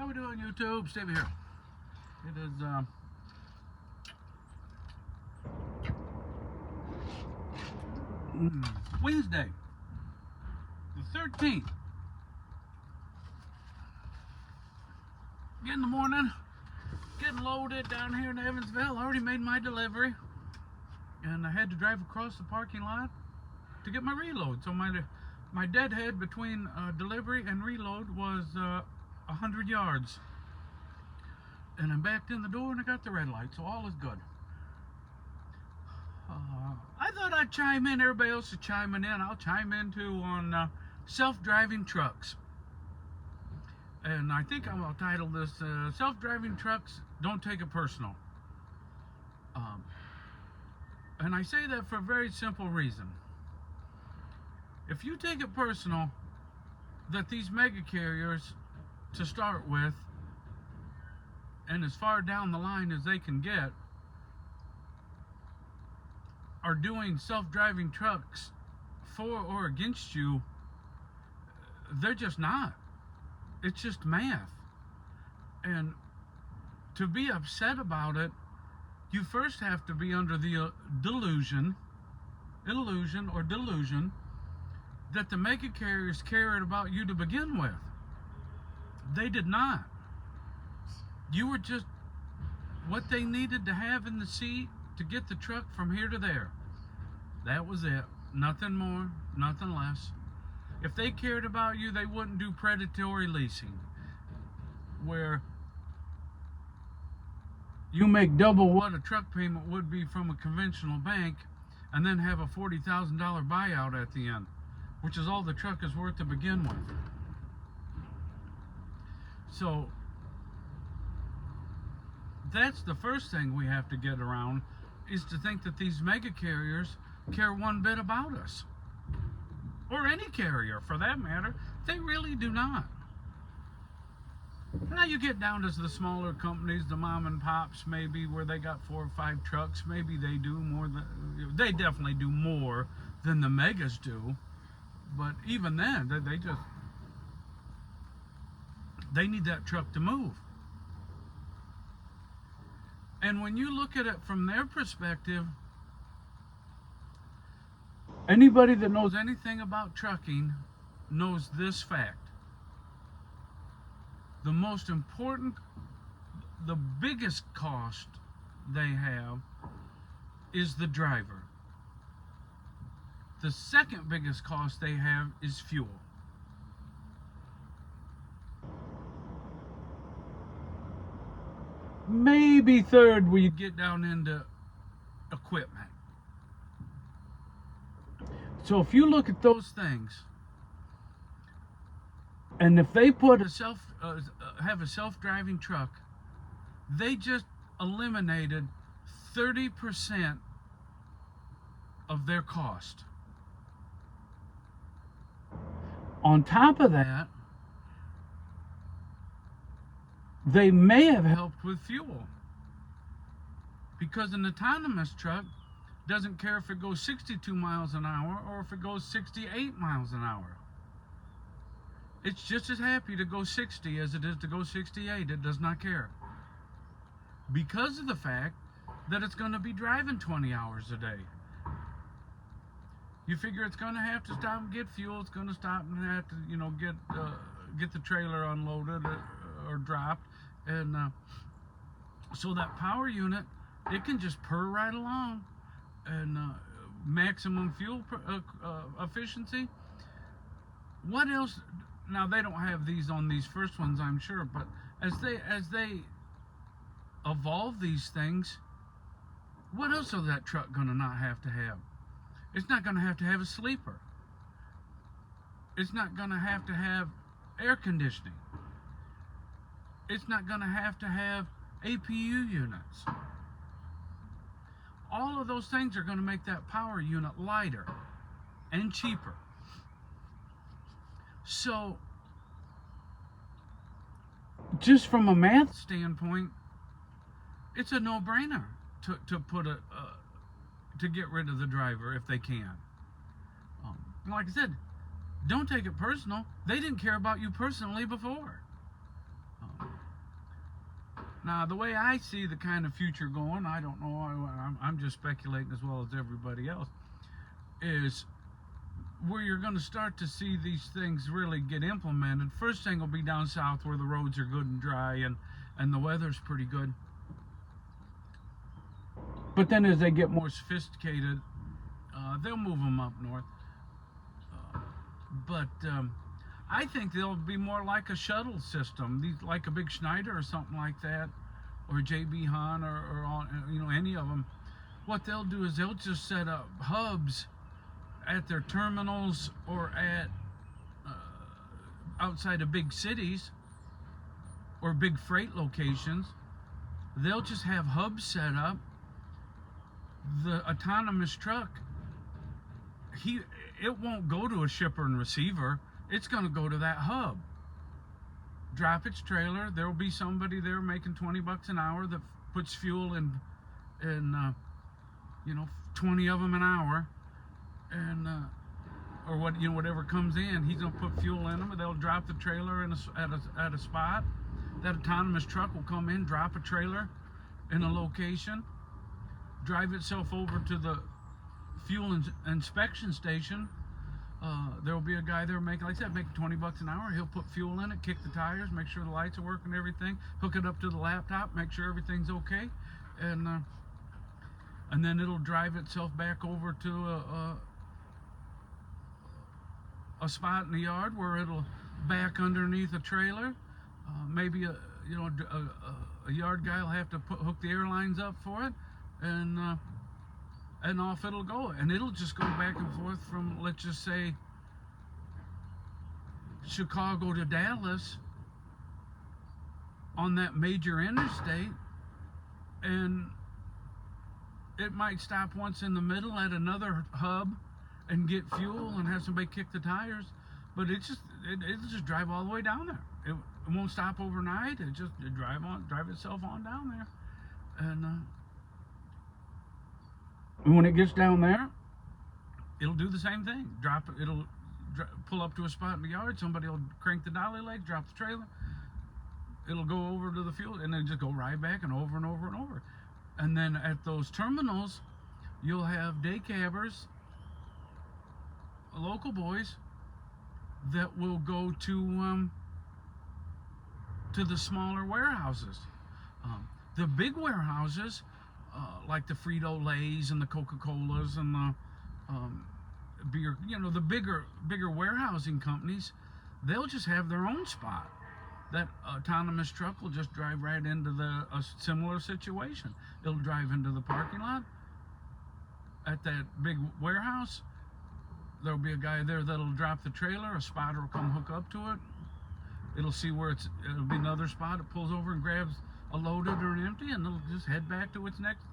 we doing, YouTube? Stay here. It is Wednesday, the 13th. In the morning, getting loaded down here in Evansville. I already made my delivery, and I had to drive across the parking lot to get my reload. So my deadhead between delivery and reload was 100 yards. And I'm backed in the door and I got the red light, so all is good. I thought I'd chime in. Everybody else is chiming in. I'll chime in too on self-driving trucks. And I think I'll title this Self-Driving Trucks, Don't Take It Personal. And I say that for a very simple reason. If you take it personal that these mega carriers, to start with, and as far down the line as they can get, are doing self-driving trucks for or against you, they're just not. It's just math. And to be upset about it, you first have to be under the illusion that the mega carriers cared about you to begin with. They did not. You were just what they needed to have in the seat to get the truck from here to there. That was it. Nothing more, nothing less. If they cared about you, they wouldn't do predatory leasing, where you make double what a truck payment would be from a conventional bank and then have a $40,000 buyout at the end, which is all the truck is worth to begin with. So that's the first thing we have to get around, is to think that these mega carriers care one bit about us, or any carrier for that matter. They really do not. Now you get down to the smaller companies, the mom and pops, maybe, where they got 4 or 5 trucks. Maybe they do more than, they definitely do more than the megas do. But even then, they need that truck to move. And when you look at it from their perspective, anybody that knows anything about trucking knows this fact. The most important, the biggest cost they have is the driver. The second biggest cost they have is fuel. Maybe third when you get down into equipment. So if you look at those things, and if they put have a self-driving truck, they just eliminated 30% of their cost. On top of that, they may have helped with fuel, because an autonomous truck doesn't care if it goes 62 miles an hour or if it goes 68 miles an hour. It's just as happy to go 60 as it is to go 68. It does not care, because of the fact that it's going to be driving 20 hours a day. You figure it's going to have to stop and get fuel. It's going to stop and have to, get the trailer unloaded or dropped, and so that power unit, it can just purr right along, and maximum fuel efficiency. What else? Now they don't have these on these first ones, I'm sure, but as they evolve these things, what else is that truck gonna not have to have? It's not gonna have to have a sleeper. It's not gonna have to have air conditioning. It's not gonna have to have APU units. All of those things are gonna make that power unit lighter and cheaper. So, just from a math standpoint, it's a no-brainer to put to get rid of the driver if they can. Like I said, don't take it personal. They didn't care about you personally before. Now, the way I see the kind of future going, I don't know, I'm just speculating as well as everybody else, is where you're going to start to see these things really get implemented. First thing will be down south where the roads are good and dry and the weather's pretty good. But then as they get more sophisticated, they'll move them up north. But I think they'll be more like a shuttle system, like a big Schneider or something like that, or JB Hunt or any of them. What they'll do is they'll just set up hubs at their terminals or at outside of big cities or big freight locations. They'll just have hubs set up. The autonomous truck, it won't go to a shipper and receiver. It's going to go to that hub, drop its trailer. There'll be somebody there making $20 an hour that puts fuel in 20 of them an hour, and or whatever comes in, he's gonna put fuel in them, and they'll drop the trailer at a spot. That autonomous truck will come in, drop a trailer in a location, drive itself over to the fuel inspection station. There'll be a guy there making, like I said, making $20 an hour. He'll put fuel in it, kick the tires, make sure the lights are working, everything, hook it up to the laptop, make sure everything's okay, and then it'll drive itself back over to a spot in the yard where it'll back underneath a trailer. Maybe a yard guy will have to hook the airlines up for it, and off it'll go, and it'll just go back and forth from, let's just say, Chicago to Dallas on that major interstate, and it might stop once in the middle at another hub and get fuel and have somebody kick the tires, but it'll just drive all the way down there. It won't stop overnight. It just drive itself on down there, and when it gets down there, it'll do the same thing. It'll pull up to a spot in the yard. Somebody will crank the dolly leg, drop the trailer. It'll go over to the fuel, and then just go right back and over and over and over. And then at those terminals, you'll have day cabbers, local boys, that will go to the smaller warehouses. The big warehouses, like the Frito-Lays and the Coca-Colas and the beer, the bigger warehousing companies, they'll just have their own spot. That autonomous truck will just drive right into a similar situation. It'll drive into the parking lot at that big warehouse. There'll be a guy there that'll drop the trailer. A spotter will come hook up to it. It'll see where it'll be another spot. It pulls over and grabs a loaded or an empty, and it'll just head back to its next,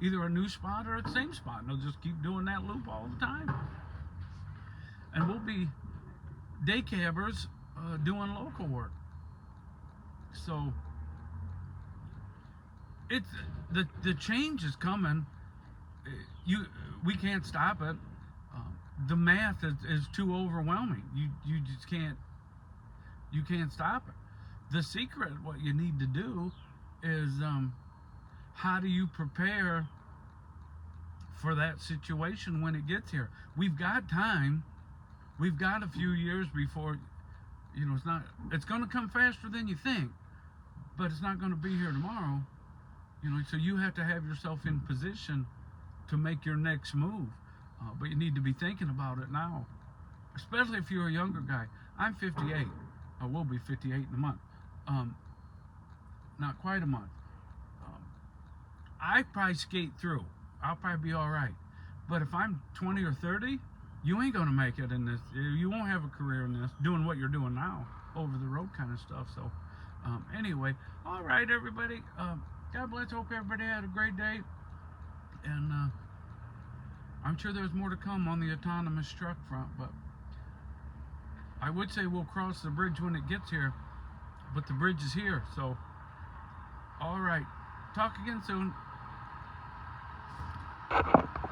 either a new spot or its same spot. And it'll just keep doing that loop all the time. And we'll be day cabbers doing local work. So it's the change is coming. We can't stop it. The math is too overwhelming. You just can't. You can't stop it. The secret, what you need to do, is how do you prepare for that situation when it gets here? We've got time. We've got a few years before. It's going to come faster than you think, but it's not going to be here tomorrow. So you have to have yourself in position to make your next move. But you need to be thinking about it now, especially if you're a younger guy. I'm 58. I will be 58 in a month. Not quite a month. I probably skate through. I'll probably be all right. But if I'm 20 or 30, you ain't going to make it in this. You won't have a career in this, doing what you're doing now, over the road kind of stuff. So anyway, all right, everybody. God bless. Hope everybody had a great day. And I'm sure there's more to come on the autonomous truck front, but I would say we'll cross the bridge when it gets here, but the bridge is here. So all right, talk again soon.